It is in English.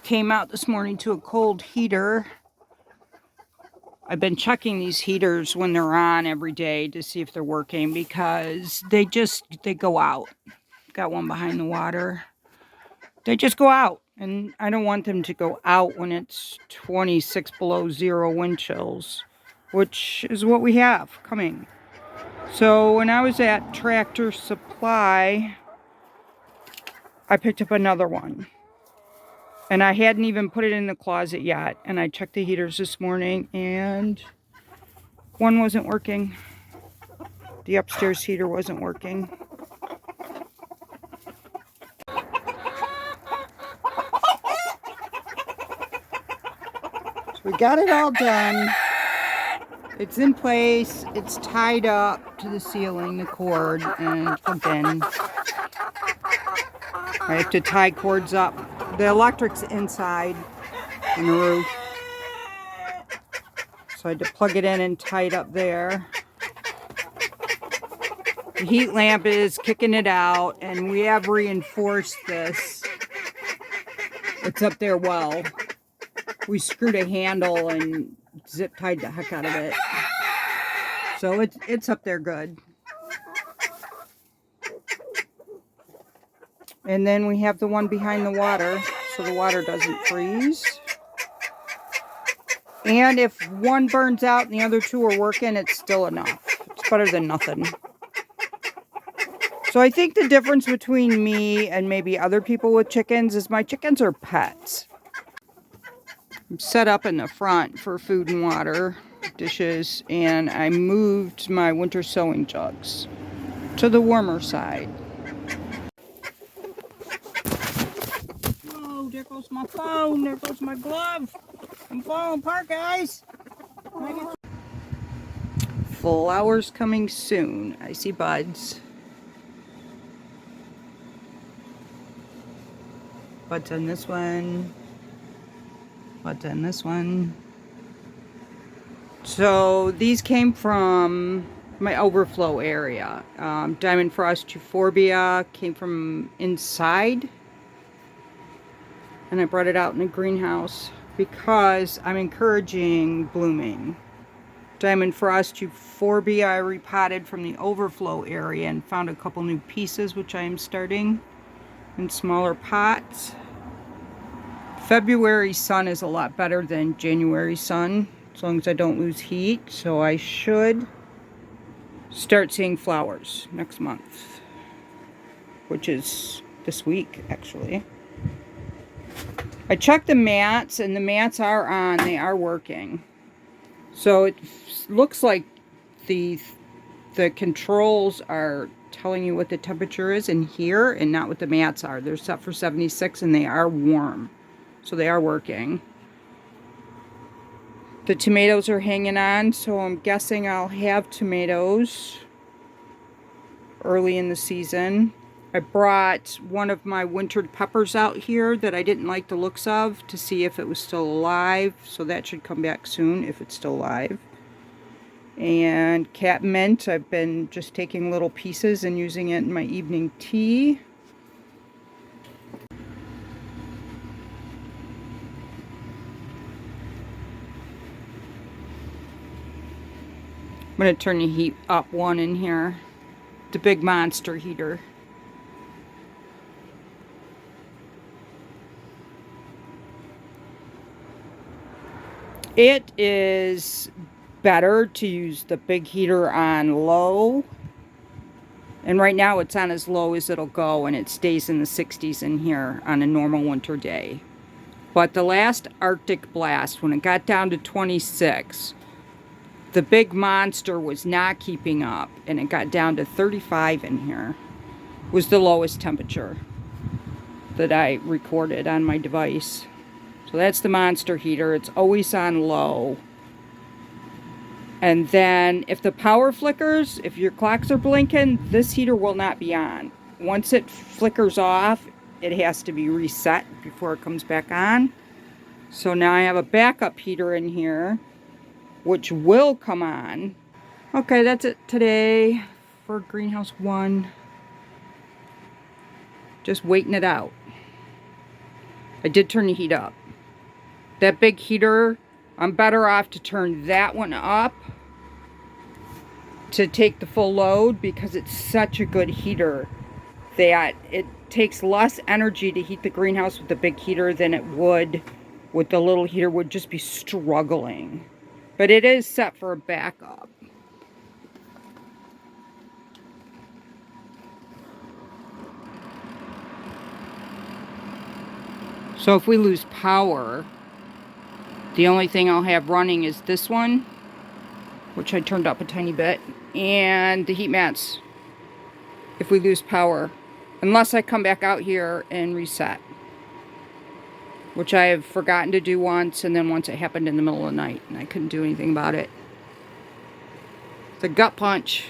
Came out this morning to a cold heater. I've been checking these heaters when they're on every day to see if they're working because they go out. Got one behind the water. They just go out, and I don't want them to go out when it's 26 below zero wind chills, which is what we have coming. So when I was at Tractor Supply, I picked up another one. And I hadn't even put it in the closet yet. And I checked the heaters this morning and one wasn't working. The upstairs heater wasn't working. So we got it all done. It's in place. It's tied up to the ceiling, the cord, and plugged in. I have to tie cords up. The electric's inside in the roof. So I had to plug it in and tie it up there. The heat lamp is kicking it out, and we have reinforced this. It's up there well. We screwed a handle and zip tied the heck out of it. So it's up there good. And then we have the one behind the water, so the water doesn't freeze. And if one burns out and the other two are working, it's still enough. It's better than nothing. So I think the difference between me and maybe other people with chickens is my chickens are pets. I'm set up in the front for food and water, dishes, and I moved my winter sewing jugs to the warmer side. Whoa, there goes my phone, there goes my glove. I'm falling apart, guys. Flowers coming soon. I see buds. Buds on this one. Buds on this one. So these came from my overflow area. Diamond Frost Euphorbia came from inside. And I brought it out in the greenhouse because I'm encouraging blooming. Diamond Frost Euphorbia I repotted from the overflow area and found a couple new pieces, which I am starting in smaller pots. February sun is a lot better than January sun, as long as I don't lose heat. So I should start seeing flowers next month, which is this week, actually. I checked the mats, and the mats are on. They are working. So it looks like the controls are telling you what the temperature is in here and not what the mats are. They're set for 76 and they are warm. So they are working. The tomatoes are hanging on, so I'm guessing I'll have tomatoes early in the season. I brought one of my wintered peppers out here that I didn't like the looks of to see if it was still alive. So that should come back soon if it's still alive. And cat mint, I've been just taking little pieces and using it in my evening tea. I'm going to turn the heat up one in here. The big monster heater. It is better to use the big heater on low. And right now it's on as low as it'll go, and it stays in the 60s in here on a normal winter day. But the last Arctic blast, when it got down to 26, the big monster was not keeping up, and it got down to 35 in here. It was the lowest temperature that I recorded on my device. So that's the monster heater. It's always on low. And then if the power flickers, if your clocks are blinking, this heater will not be on. Once it flickers off, it has to be reset before it comes back on. So now I have a backup heater in here, which will come on. Okay, that's it today for Greenhouse 1. Just waiting it out. I did turn the heat up. That big heater, I'm better off to turn that one up to take the full load because it's such a good heater that it takes less energy to heat the greenhouse with the big heater than it would with the little heater. Would just be struggling. But it is set for a backup. So if we lose power, the only thing I'll have running is this one, which I turned up a tiny bit, and the heat mats if we lose power. Unless I come back out here and reset, which I have forgotten to do once, and then once it happened in the middle of the night, and I couldn't do anything about it. It's a gut punch.